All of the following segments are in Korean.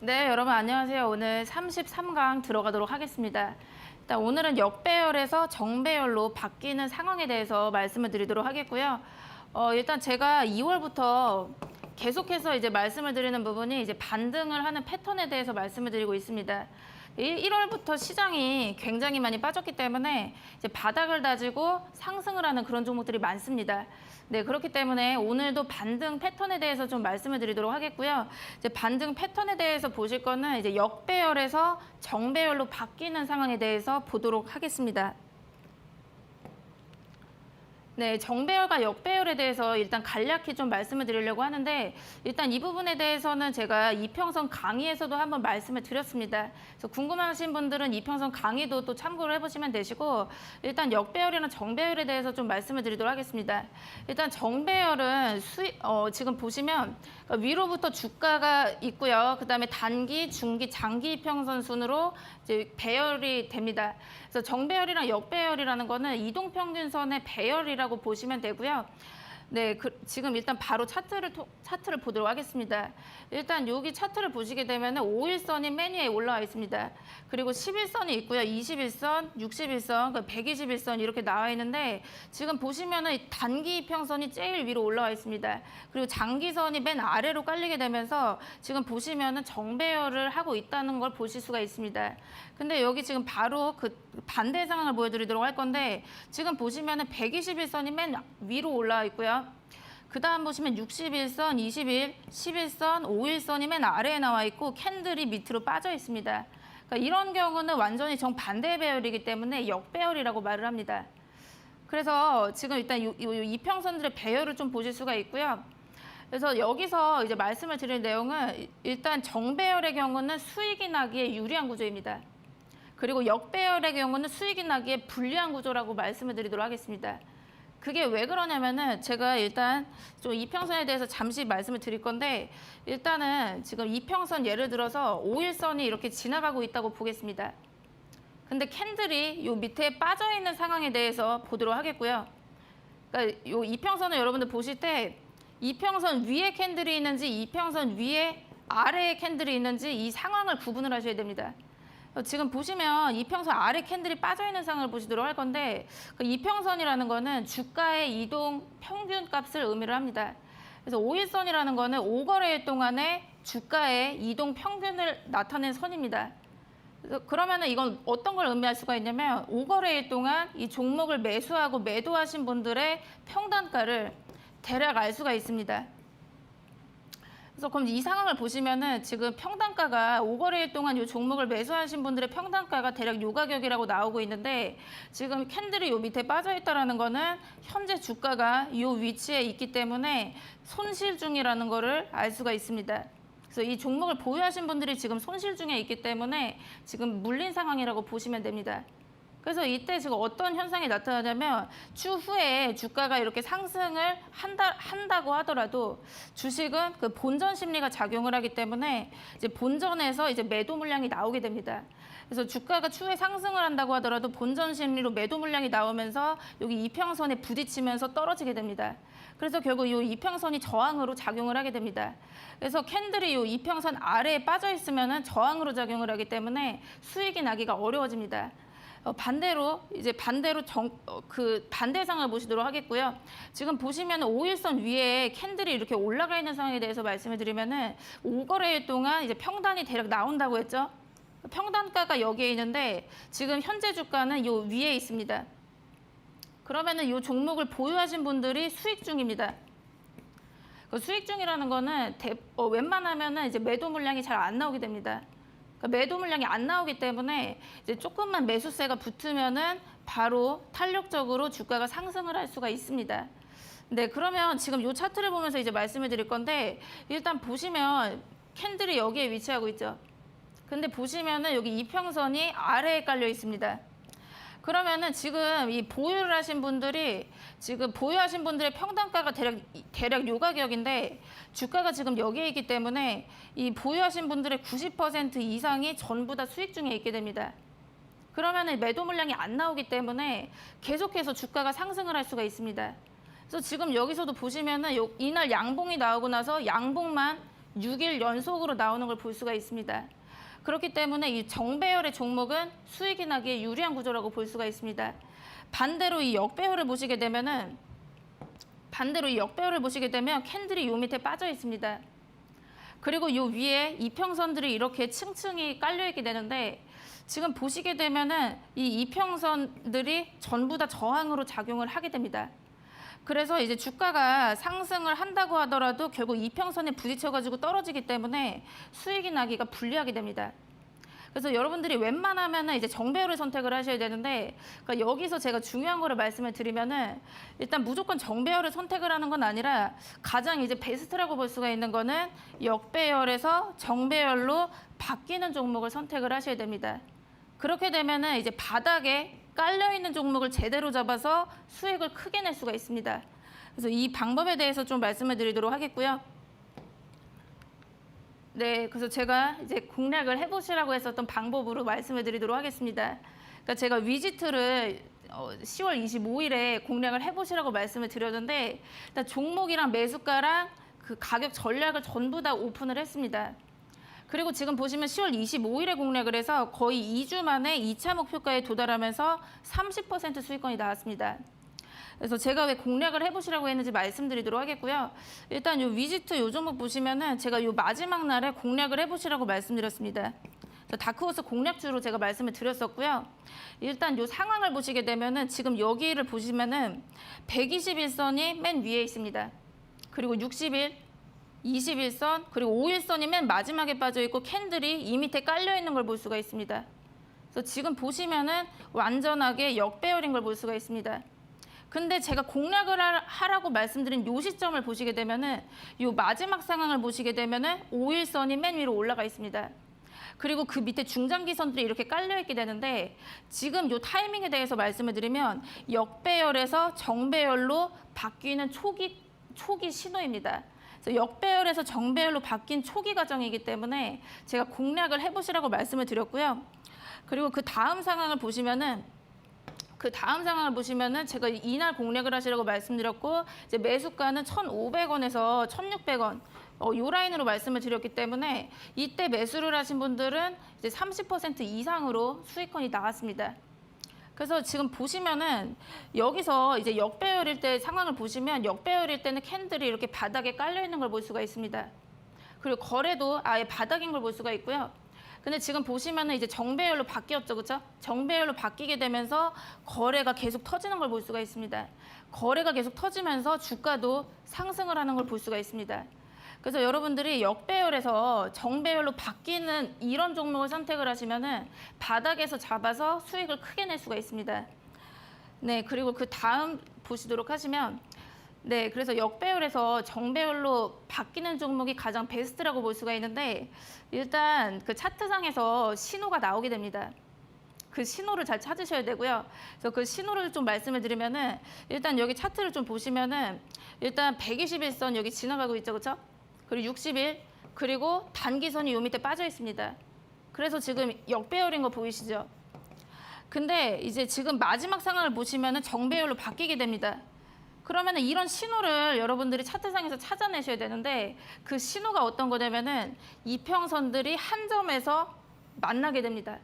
네, 여러분 안녕하세요. 오늘 33강 들어가도록 하겠습니다. 일단 오늘은 역배열에서 정배열로 바뀌는 상황에 대해서 말씀을 드리도록 하겠고요. 일단 제가 2월부터 계속해서 이제 말씀을 드리는 부분이 이제 반등을 하는 패턴에 대해서 말씀을 드리고 있습니다. 1월부터 시장이 굉장히 많이 빠졌기 때문에 이제 바닥을 다지고 상승을 하는 그런 종목들이 많습니다. 네, 그렇기 때문에 오늘도 반등 패턴에 대해서 좀 말씀을 드리도록 하겠고요. 이제 반등 패턴에 대해서 보실 거는 이제 역배열에서 정배열로 바뀌는 상황에 대해서 보도록 하겠습니다. 네, 정배열과 역배열에 대해서 일단 간략히 좀 말씀을 드리려고 하는데 일단 이 부분에 대해서는 제가 이평선 강의에서도 한번 말씀을 드렸습니다. 그래서 궁금하신 분들은 이평선 강의도 또 참고를 해보시면 되시고 일단 역배열이나 정배열에 대해서 좀 말씀을 드리도록 하겠습니다. 일단 정배열은 지금 보시면 위로부터 주가가 있고요. 그다음에 단기, 중기, 장기 이평선 순으로 이제 배열이 됩니다. 그래서 정배열이랑 역배열이라는 거는 이동평균선의 배열이라고 보시면 되고요. 네, 지금 일단 바로 차트를 보도록 하겠습니다. 일단 여기 차트를 보시게 되면 5일선이 맨 위에 올라와 있습니다. 그리고 11선이 있고요. 21선, 61선, 121선 이렇게 나와 있는데 지금 보시면은 단기 이평선이 제일 위로 올라와 있습니다. 그리고 장기선이 맨 아래로 깔리게 되면서 지금 보시면은 정배열을 하고 있다는 걸 보실 수가 있습니다. 근데 여기 지금 바로 그 반대 상황을 보여드리도록 할 건데 지금 보시면은 121선이 맨 위로 올라와 있고요. 그 다음 보시면 61선, 21, 11선, 5일선이 맨 아래에 나와 있고 캔들이 밑으로 빠져 있습니다. 그러니까 이런 경우는 완전히 정반대 배열이기 때문에 역배열이라고 말을 합니다. 그래서 지금 일단 이 이평선들의 배열을 좀 보실 수가 있고요. 그래서 여기서 이제 말씀을 드릴 내용은 일단 정배열의 경우는 수익이 나기에 유리한 구조입니다. 그리고 역배열의 경우는 수익이 나기에 불리한 구조라고 말씀을 드리도록 하겠습니다. 그게 왜 그러냐면은 제가 일단 좀 이평선에 대해서 잠시 말씀을 드릴 건데 일단은 지금 이평선 예를 들어서 5일선이 이렇게 지나가고 있다고 보겠습니다. 근데 캔들이 요 밑에 빠져 있는 상황에 대해서 보도록 하겠고요. 그러니까 요 이평선을 여러분들 보실 때 이평선 위에 캔들이 있는지 이평선 위에 아래에 캔들이 있는지 이 상황을 구분을 하셔야 됩니다. 지금 보시면 이평선 아래 캔들이 빠져있는 상황을 보시도록 할 건데 그 이평선이라는 거는 주가의 이동 평균 값을 의미를 합니다. 그래서 5일선이라는 거는 5거래일 동안의 주가의 이동 평균을 나타낸 선입니다. 그러면은 이건 어떤 걸 의미할 수가 있냐면 5거래일 동안 이 종목을 매수하고 매도하신 분들의 평단가를 대략 알 수가 있습니다. 그래서 그럼 이 상황을 보시면은 지금 평단가가 5거래일 동안 이 종목을 매수하신 분들의 평단가가 대략 요 가격이라고 나오고 있는데 지금 캔들이 요 밑에 빠져 있다라는 거는 현재 주가가 이 위치에 있기 때문에 손실 중이라는 거를 알 수가 있습니다. 그래서 이 종목을 보유하신 분들이 지금 손실 중에 있기 때문에 지금 물린 상황이라고 보시면 됩니다. 그래서 이때 지금 어떤 현상이 나타나냐면 추후에 주가가 이렇게 상승을 한다고 하더라도 주식은 그 본전 심리가 작용을 하기 때문에 이제 본전에서 이제 매도 물량이 나오게 됩니다. 그래서 주가가 추후에 상승을 한다고 하더라도 본전 심리로 매도 물량이 나오면서 여기 이평선에 부딪히면서 떨어지게 됩니다. 그래서 결국 이 이평선이 저항으로 작용을 하게 됩니다. 그래서 캔들이 이 이평선 아래에 빠져 있으면은 저항으로 작용을 하기 때문에 수익이 나기가 어려워집니다. 반대로 그 반대상을 보시도록 하겠고요. 지금 보시면 5일선 위에 캔들이 이렇게 올라가 있는 상황에 대해서 말씀을 드리면은 5거래일 동안 이제 평단이 대략 나온다고 했죠. 평단가가 여기에 있는데 지금 현재 주가는 요 위에 있습니다. 그러면은 이 종목을 보유하신 분들이 수익 중입니다. 그 수익 중이라는 거는 웬만하면은 이제 매도 물량이 잘 안 나오게 됩니다. 매도 물량이 안 나오기 때문에 이제 조금만 매수세가 붙으면은 바로 탄력적으로 주가가 상승을 할 수가 있습니다. 네, 그러면 지금 이 차트를 보면서 이제 말씀을 드릴 건데 일단 보시면 캔들이 여기에 위치하고 있죠. 근데 보시면은 여기 이평선이 아래에 깔려 있습니다. 그러면은 지금 이 보유를 하신 분들이 지금 보유하신 분들의 평단가가 대략 요 가격인데 주가가 지금 여기에 있기 때문에 이 보유하신 분들의 90% 이상이 전부 다 수익 중에 있게 됩니다. 그러면은 매도 물량이 안 나오기 때문에 계속해서 주가가 상승을 할 수가 있습니다. 그래서 지금 여기서도 보시면은 이날 양봉이 나오고 나서 양봉만 6일 연속으로 나오는 걸 볼 수가 있습니다. 그렇기 때문에 이 정배열의 종목은 수익이 나기에 유리한 구조라고 볼 수가 있습니다. 반대로 이 역배열을 보시게 되면 캔들이 요 밑에 빠져 있습니다. 그리고 요 위에 이평선들이 이렇게 층층이 깔려 있게 되는데 지금 보시게 되면은 이 이평선들이 전부 다 저항으로 작용을 하게 됩니다. 그래서 이제 주가가 상승을 한다고 하더라도 결국 이평선에 부딪혀가지고 떨어지기 때문에 수익이 나기가 불리하게 됩니다. 그래서 여러분들이 웬만하면은 이제 정배열을 선택을 하셔야 되는데, 그러니까 여기서 제가 중요한 거를 말씀을 드리면은 일단 무조건 정배열을 선택을 하는 건 아니라 가장 이제 베스트라고 볼 수가 있는 거는 역배열에서 정배열로 바뀌는 종목을 선택을 하셔야 됩니다. 그렇게 되면은 이제 바닥에 깔려 있는 종목을 제대로 잡아서 수익을 크게 낼 수가 있습니다. 그래서 이 방법에 대해서 좀 말씀을 드리도록 하겠고요. 네, 그래서 제가 이제 공략을 해보시라고 했었던 방법으로 말씀을 드리도록 하겠습니다. 그러니까 제가 위지트를 10월 25일에 공략을 해보시라고 말씀을 드렸는데 일단 종목이랑 매수가랑 그 가격 전략을 전부 다 오픈을 했습니다. 그리고 지금 보시면 10월 25일에 공략을 해서 거의 2주 만에 2차 목표가에 도달하면서 30% 수익권이 나왔습니다. 그래서 제가 왜 공략을 해보시라고 했는지 말씀드리도록 하겠고요. 일단 요 위지트 요 종목 보시면은 제가 요 마지막 날에 공략을 해보시라고 말씀드렸습니다. 다크호스 공략주로 제가 말씀을 드렸었고요. 일단 요 상황을 보시게 되면은 지금 여기를 보시면은 121선이 맨 위에 있습니다. 그리고 60일, 21선, 그리고 5일선이 맨 마지막에 빠져 있고 캔들이 이 밑에 깔려 있는 걸 볼 수가 있습니다. 그래서 지금 보시면은 완전하게 역배열인 걸 볼 수가 있습니다. 근데 제가 공략을 하라고 말씀드린 요 시점을 보시게 되면은 요 마지막 상황을 보시게 되면은 5일선이 맨 위로 올라가 있습니다. 그리고 그 밑에 중장기선들이 이렇게 깔려 있게 되는데 지금 요 타이밍에 대해서 말씀을 드리면 역배열에서 정배열로 바뀌는 초기 신호입니다. 그래서 역배열에서 정배열로 바뀐 초기 과정이기 때문에 제가 공략을 해보시라고 말씀을 드렸고요. 그리고 그 다음 상황을 보시면은 제가 이날 공략을 하시라고 말씀드렸고 이제 매수가는 1,500원에서 1,600원 요 라인으로 말씀을 드렸기 때문에 이때 매수를 하신 분들은 이제 30% 이상으로 수익권이 나왔습니다. 그래서 지금 보시면은 여기서 이제 역배열일 때 상황을 보시면 역배열일 때는 캔들이 이렇게 바닥에 깔려 있는 걸 볼 수가 있습니다. 그리고 거래도 아예 바닥인 걸 볼 수가 있고요. 근데 지금 보시면은 이제 정배열로 바뀌었죠, 그렇죠? 정배열로 바뀌게 되면서 거래가 계속 터지는 걸 볼 수가 있습니다. 거래가 계속 터지면서 주가도 상승을 하는 걸 볼 수가 있습니다. 그래서 여러분들이 역배열에서 정배열로 바뀌는 이런 종목을 선택을 하시면은 바닥에서 잡아서 수익을 크게 낼 수가 있습니다. 네, 그리고 그 다음 보시도록 하시면 네, 그래서 역배열에서 정배열로 바뀌는 종목이 가장 베스트라고 볼 수가 있는데 일단 그 차트상에서 신호가 나오게 됩니다. 그 신호를 잘 찾으셔야 되고요. 그래서 그 신호를 좀 말씀을 드리면은 일단 여기 차트를 좀 보시면은 일단 121선 여기 지나가고 있죠, 그렇죠? 그리고 60일 그리고 단기선이 요 밑에 빠져 있습니다. 그래서 지금 역배열인 거 보이시죠? 근데 이제 지금 마지막 상황을 보시면은 정배열로 바뀌게 됩니다. 그러면은 이런 신호를 여러분들이 차트상에서 찾아내셔야 되는데 그 신호가 어떤 거냐면은 이평선들이 한 점에서 만나게 됩니다.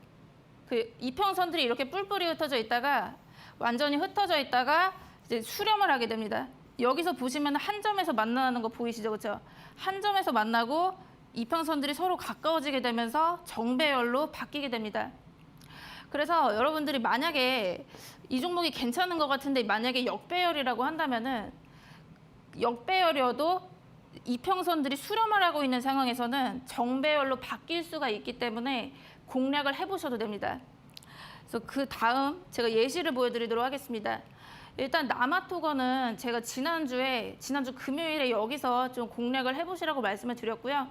그 이평선들이 이렇게 뿔뿔이 흩어져 있다가 완전히 흩어져 있다가 이제 수렴을 하게 됩니다. 여기서 보시면 한 점에서 만나는 거 보이시죠, 그렇죠? 한 점에서 만나고 이평선들이 서로 가까워지게 되면서 정배열로 바뀌게 됩니다. 그래서 여러분들이 만약에 이 종목이 괜찮은 것 같은데 만약에 역배열이라고 한다면은 역배열이어도 이평선들이 수렴을 하고 있는 상황에서는 정배열로 바뀔 수가 있기 때문에 공략을 해보셔도 됩니다. 그래서 그 다음 제가 예시를 보여드리도록 하겠습니다. 일단 남아토건은 제가 지난주 금요일에 여기서 좀 공략을 해보시라고 말씀을 드렸고요.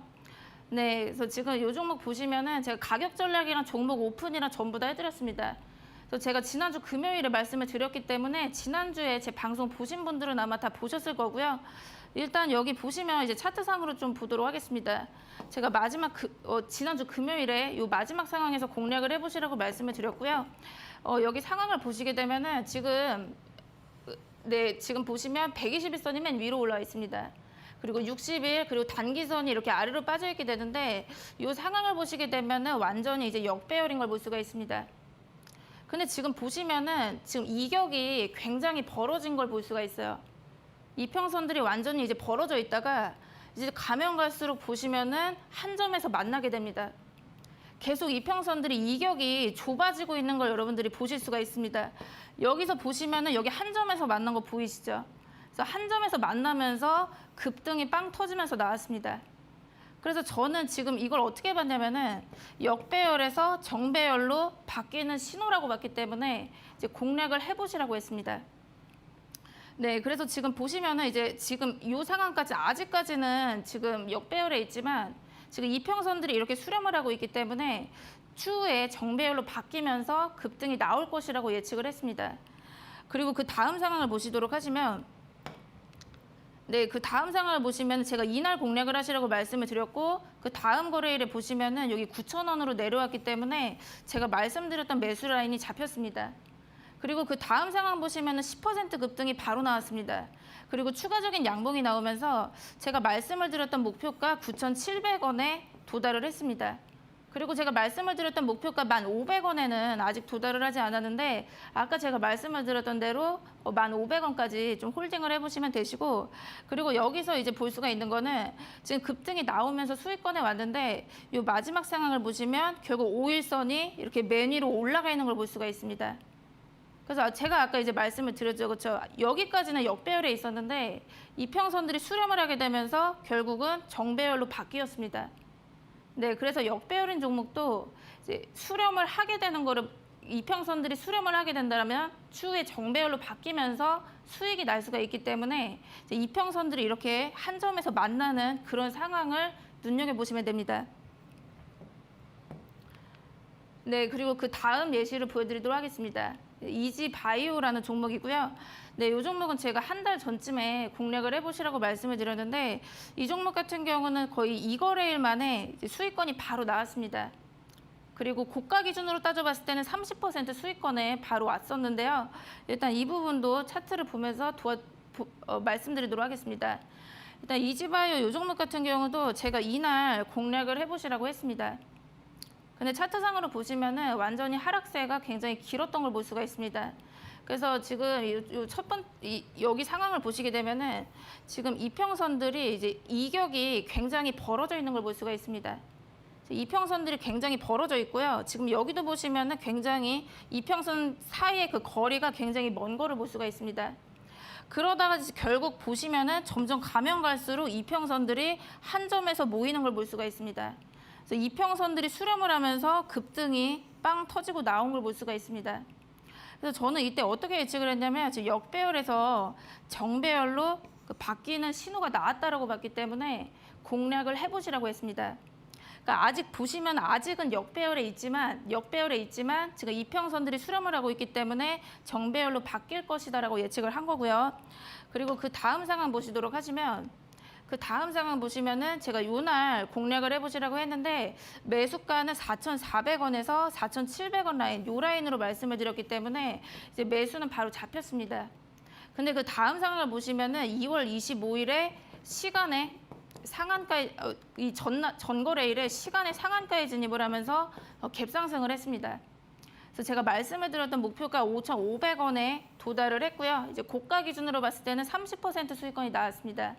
네, 그래서 지금 이 종목 보시면은 제가 가격 전략이랑 종목 오픈이랑 전부 다 해드렸습니다. 그래서 제가 지난주 금요일에 말씀을 드렸기 때문에 지난주에 제 방송 보신 분들은 아마 다 보셨을 거고요. 일단 여기 보시면 이제 차트상으로 좀 보도록 하겠습니다. 제가 지난주 금요일에 이 마지막 상황에서 공략을 해보시라고 말씀을 드렸고요. 여기 상황을 보시게 되면은 지금 보시면 121선이 맨 위로 올라와 있습니다. 그리고 60일, 그리고 단기선이 이렇게 아래로 빠져 있게 되는데 이 상황을 보시게 되면은 완전히 이제 역배열인 걸 볼 수가 있습니다. 근데 지금 보시면은 지금 이격이 굉장히 벌어진 걸 볼 수가 있어요. 이평선들이 완전히 이제 벌어져 있다가 이제 가면 갈수록 보시면은 한 점에서 만나게 됩니다. 계속 이평선들이 이격이 좁아지고 있는 걸 여러분들이 보실 수가 있습니다. 여기서 보시면은 여기 한 점에서 만난 거 보이시죠? 그래서 한 점에서 만나면서 급등이 빵 터지면서 나왔습니다. 그래서 저는 지금 이걸 어떻게 봤냐면은 역배열에서 정배열로 바뀌는 신호라고 봤기 때문에 이제 공략을 해보시라고 했습니다. 네, 그래서 지금 보시면은 이제 지금 이 상황까지 아직까지는 지금 역배열에 있지만 지금 이평선들이 이렇게 수렴을 하고 있기 때문에 추후에 정배열로 바뀌면서 급등이 나올 것이라고 예측을 했습니다. 그리고 그 다음 상황을 보시도록 하시면 네, 그 다음 상황을 보시면 제가 이날 공략을 하시라고 말씀을 드렸고 그 다음 거래일에 보시면은 여기 9,000원으로 내려왔기 때문에 제가 말씀드렸던 매수 라인이 잡혔습니다. 그리고 그 다음 상황 보시면은 10% 급등이 바로 나왔습니다. 그리고 추가적인 양봉이 나오면서 제가 말씀을 드렸던 목표가 9,700원에 도달을 했습니다. 그리고 제가 말씀을 드렸던 목표가 1,500원에는 아직 도달을 하지 않았는데 아까 제가 말씀을 드렸던 대로 1,500원까지 좀 홀딩을 해보시면 되시고 그리고 여기서 이제 볼 수가 있는 거는 지금 급등이 나오면서 수익권에 왔는데 이 마지막 상황을 보시면 결국 5일선이 이렇게 맨 위로 올라가 있는 걸 볼 수가 있습니다. 그래서 제가 아까 이제 말씀을 드렸죠. 그렇죠? 여기까지는 역배열에 있었는데 이평선들이 수렴을 하게 되면서 결국은 정배열로 바뀌었습니다. 네, 그래서 역배열인 종목도 이제 수렴을 하게 되는 거를 이평선들이 수렴을 하게 된다면 추후에 정배열로 바뀌면서 수익이 날 수가 있기 때문에 이제 이평선들이 이렇게 한 점에서 만나는 그런 상황을 눈여겨보시면 됩니다. 네, 그리고 그 다음 예시를 보여드리도록 하겠습니다. 이지바이오라는 종목이고요. 네, 이 종목은 제가 한 달 전쯤에 공략을 해보시라고 말씀을 드렸는데 이 종목 같은 경우는 거의 2거래일 만에 수익권이 바로 나왔습니다. 그리고 고가 기준으로 따져봤을 때는 30% 수익권에 바로 왔었는데요. 일단 이 부분도 차트를 보면서 말씀드리도록 하겠습니다. 일단 이지바이오 이 종목 같은 경우도 제가 이날 공략을 해보시라고 했습니다. 근데 차트상으로 보시면은 완전히 하락세가 굉장히 길었던 걸 볼 수가 있습니다. 그래서 지금 여기 상황을 보시게 되면은 지금 이평선들이 이제 이격이 굉장히 벌어져 있는 걸 볼 수가 있습니다. 이평선들이 굉장히 벌어져 있고요. 지금 여기도 보시면은 굉장히 이평선 사이의 그 거리가 굉장히 먼 거를 볼 수가 있습니다. 그러다가 결국 보시면은 점점 가면 갈수록 이평선들이 한 점에서 모이는 걸 볼 수가 있습니다. 그래서 이평선들이 수렴을 하면서 급등이 빵 터지고 나온 걸 볼 수가 있습니다. 그래서 저는 이때 어떻게 예측을 했냐면 지금 역배열에서 정배열로 바뀌는 신호가 나왔다라고 봤기 때문에 공략을 해보시라고 했습니다. 그러니까 아직 보시면 아직은 역배열에 있지만 지금 이평선들이 수렴을 하고 있기 때문에 정배열로 바뀔 것이다라고 예측을 한 거고요. 그리고 그 다음 상황 보시도록 하시면 그 다음 상황 보시면은 제가 요날 공략을 해보시라고 했는데 매수가는 4,400원에서 4,700원 라인, 요 라인으로 말씀을 드렸기 때문에 이제 매수는 바로 잡혔습니다. 근데 그 다음 상황을 보시면은 2월 25일에 시간에 상한가에 이 전거래일에 시간에 상한가에 진입을 하면서 갭상승을 했습니다. 그래서 제가 말씀을 드렸던 목표가 5,500원에 도달을 했고요. 이제 고가 기준으로 봤을 때는 30% 수익권이 나왔습니다.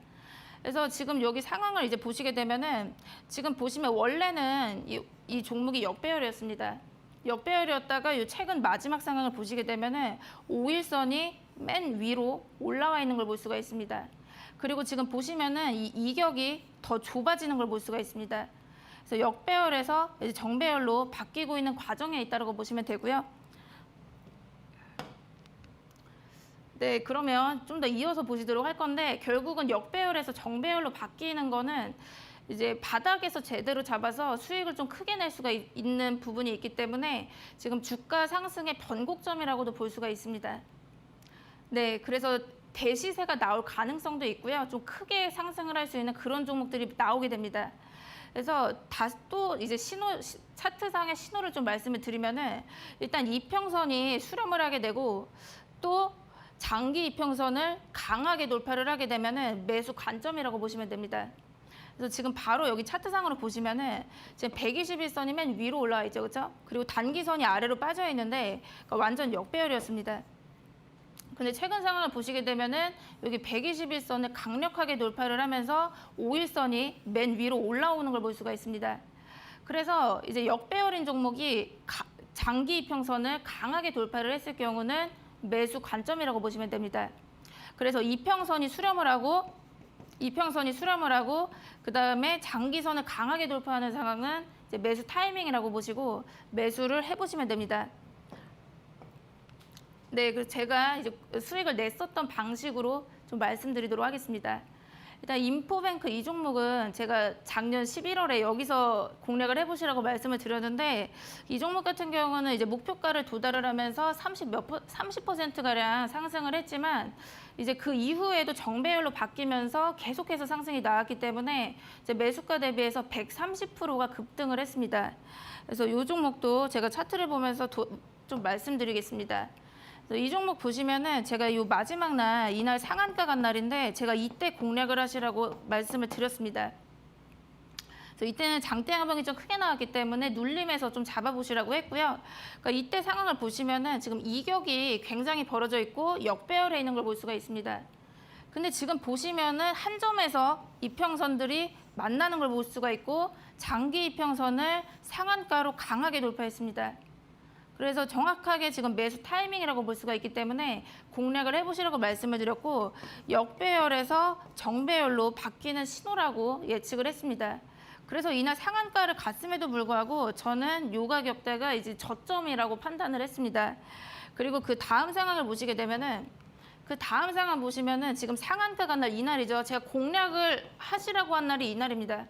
그래서 지금 여기 상황을 이제 보시게 되면은 지금 보시면 원래는 이 종목이 역배열이었습니다. 역배열이었다가 이 최근 마지막 상황을 보시게 되면은 5일선이 맨 위로 올라와 있는 걸 볼 수가 있습니다. 그리고 지금 보시면은 이 이격이 더 좁아지는 걸 볼 수가 있습니다. 그래서 역배열에서 이제 정배열로 바뀌고 있는 과정에 있다고 보시면 되고요. 네, 그러면 좀 더 이어서 보시도록 할 건데 결국은 역배열에서 정배열로 바뀌는 거는 이제 바닥에서 제대로 잡아서 수익을 좀 크게 낼 수가 있는 부분이 있기 때문에 지금 주가 상승의 변곡점이라고도 볼 수가 있습니다. 네, 그래서 대시세가 나올 가능성도 있고요. 좀 크게 상승을 할 수 있는 그런 종목들이 나오게 됩니다. 그래서 다시 또 이제 차트상의 신호를 좀 말씀을 드리면은 일단 이평선이 수렴을 하게 되고 또 장기 이평선을 강하게 돌파를 하게 되면은 매수 관점이라고 보시면 됩니다. 그래서 지금 바로 여기 차트상으로 보시면은 지금 121선이 맨 위로 올라와 있죠, 그렇죠? 그리고 단기선이 아래로 빠져 있는데 그러니까 완전 역배열이었습니다. 근데 최근 상황을 보시게 되면은 여기 121선을 강력하게 돌파를 하면서 5일선이 맨 위로 올라오는 걸 볼 수가 있습니다. 그래서 이제 역배열인 종목이 장기 이평선을 강하게 돌파를 했을 경우는 매수 관점이라고 보시면 됩니다. 그래서 이평선이 수렴을 하고 그다음에 장기선을 강하게 돌파하는 상황은 이제 매수 타이밍이라고 보시고 매수를 해보시면 됩니다. 네, 그래서 제가 이제 수익을 냈었던 방식으로 좀 말씀드리도록 하겠습니다. 일단 인포뱅크 이 종목은 제가 작년 11월에 여기서 공략을 해보시라고 말씀을 드렸는데 이 종목 같은 경우는 이제 목표가를 도달을 하면서 30%가량 상승을 했지만 이제 그 이후에도 정배열로 바뀌면서 계속해서 상승이 나왔기 때문에 이제 매수가 대비해서 130%가 급등을 했습니다. 그래서 이 종목도 제가 차트를 보면서 좀 말씀드리겠습니다. 이 종목 보시면은 제가 이 마지막 날 이날 상한가 간 날인데 제가 이때 공략을 하시라고 말씀을 드렸습니다. 그래서 이때는 장대 양봉이 좀 크게 나왔기 때문에 눌림에서 좀 잡아보시라고 했고요. 그러니까 이때 상황을 보시면은 지금 이격이 굉장히 벌어져 있고 역배열해 있는 걸 볼 수가 있습니다. 근데 지금 보시면은 한 점에서 이평선들이 만나는 걸 볼 수가 있고 장기 이평선을 상한가로 강하게 돌파했습니다. 그래서 정확하게 지금 매수 타이밍이라고 볼 수가 있기 때문에 공략을 해보시라고 말씀을 드렸고 역배열에서 정배열로 바뀌는 신호라고 예측을 했습니다. 그래서 이날 상한가를 갔음에도 불구하고 저는 요 가격대가 이제 저점이라고 판단을 했습니다. 그리고 그 다음 상황을 보시게 되면은 지금 상한가 간 날 이날이죠. 제가 공략을 하시라고 한 날이 이날입니다.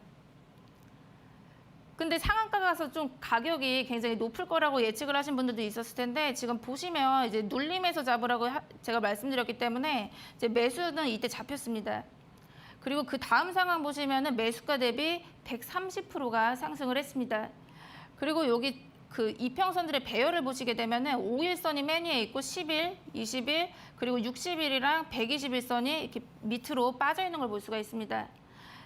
근데 상한가 가서 좀 가격이 굉장히 높을 거라고 예측을 하신 분들도 있었을 텐데 지금 보시면 이제 눌림에서 잡으라고 제가 말씀드렸기 때문에 이제 매수는 이때 잡혔습니다. 그리고 그 다음 상황 보시면은 매수가 대비 130%가 상승을 했습니다. 그리고 여기 그 이평선들의 배열을 보시게 되면은 5일선이 맨 위에 있고 10일, 20일, 그리고 60일이랑 121선이 이렇게 밑으로 빠져 있는 걸 볼 수가 있습니다.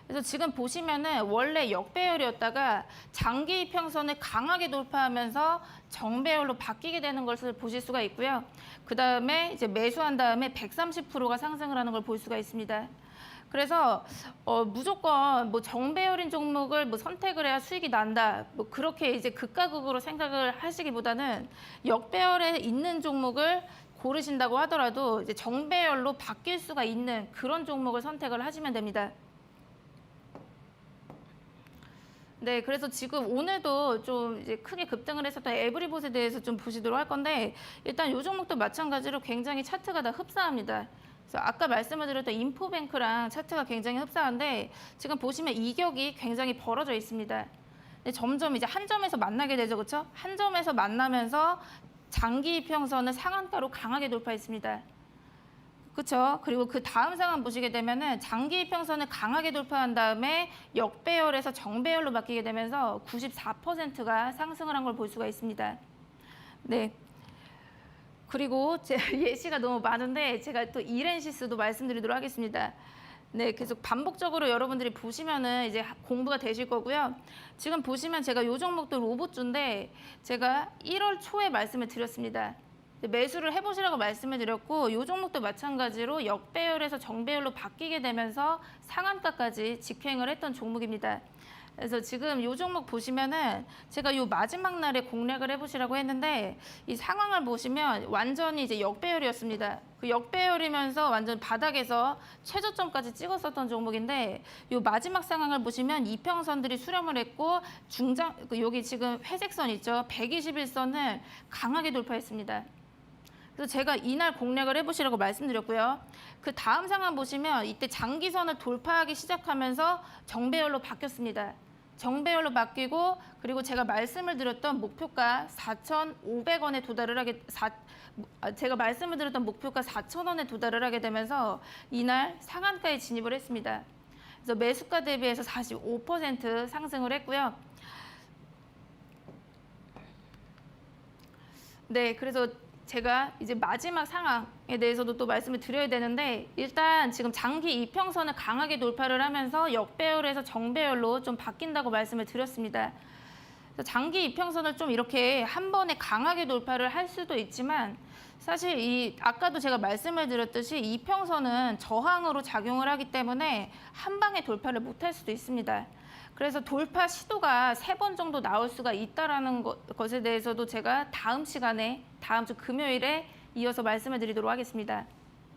그래서 지금 보시면은 원래 역배열이었다가 장기 이평선을 강하게 돌파하면서 정배열로 바뀌게 되는 것을 보실 수가 있고요. 그 다음에 이제 매수한 다음에 130%가 상승을 하는 걸 볼 수가 있습니다. 그래서 무조건 뭐 정배열인 종목을 뭐 선택을 해야 수익이 난다. 뭐 그렇게 이제 극과 극으로 생각을 하시기보다는 역배열에 있는 종목을 고르신다고 하더라도 이제 정배열로 바뀔 수가 있는 그런 종목을 선택을 하시면 됩니다. 네, 그래서 지금 오늘도 좀 이제 크게 급등을 했었던 에브리봇에 대해서 좀 보시도록 할 건데 일단 이 종목도 마찬가지로 굉장히 차트가 다 흡사합니다. 그래서 아까 말씀을 드렸던 인포뱅크랑 차트가 굉장히 흡사한데 지금 보시면 이격이 굉장히 벌어져 있습니다. 근데 점점 이제 한 점에서 만나게 되죠, 그렇죠? 한 점에서 만나면서 장기 이평선을 상한가로 강하게 돌파했습니다. 그렇죠. 그리고 그 다음 상황 보시게 되면은 장기 이평선을 강하게 돌파한 다음에 역배열에서 정배열로 바뀌게 되면서 94%가 상승을 한 걸 볼 수가 있습니다. 네. 그리고 제 예시가 너무 많은데 제가 또 이렌시스도 말씀드리도록 하겠습니다. 네, 계속 반복적으로 여러분들이 보시면은 이제 공부가 되실 거고요. 지금 보시면 제가 이 종목도 로봇주인데 제가 1월 초에 말씀을 드렸습니다. 매수를 해보시라고 말씀을 드렸고 이 종목도 마찬가지로 역배열에서 정배열로 바뀌게 되면서 상한가까지 직행을 했던 종목입니다. 그래서 지금 이 종목 보시면은 제가 이 마지막 날에 공략을 해보시라고 했는데 이 상황을 보시면 완전히 이제 역배열이었습니다. 그 역배열이면서 완전 바닥에서 최저점까지 찍었었던 종목인데 이 마지막 상황을 보시면 이평선들이 수렴을 했고 여기 지금 회색선 있죠. 121선을 강하게 돌파했습니다. 그래서 제가 이날 공략을 해보시라고 말씀드렸고요. 그 다음 상황 보시면 이때 장기선을 돌파하기 시작하면서 정배열로 바뀌었습니다. 정배열로 바뀌고 그리고 제가 말씀을 드렸던 목표가 4,500원에 도달을 하게 제가 말씀을 드렸던 목표가 4,000원에 도달을 하게 되면서 이날 상한가에 진입을 했습니다. 그래서 매수가 대비해서 45% 상승을 했고요. 네, 그래서 제가 이제 마지막 상황에 대해서도 또 말씀을 드려야 되는데 일단 지금 장기 이평선을 강하게 돌파를 하면서 역배열에서 정배열로 좀 바뀐다고 말씀을 드렸습니다. 장기 이평선을 좀 이렇게 한 번에 강하게 돌파를 할 수도 있지만 사실 이 아까도 제가 말씀을 드렸듯이 이평선은 저항으로 작용을 하기 때문에 한 방에 돌파를 못할 수도 있습니다. 그래서 돌파 시도가 3번 정도 나올 수가 있다라는 것에 대해서도 제가 다음 시간에 다음 주 금요일에 이어서 말씀을 드리도록 하겠습니다.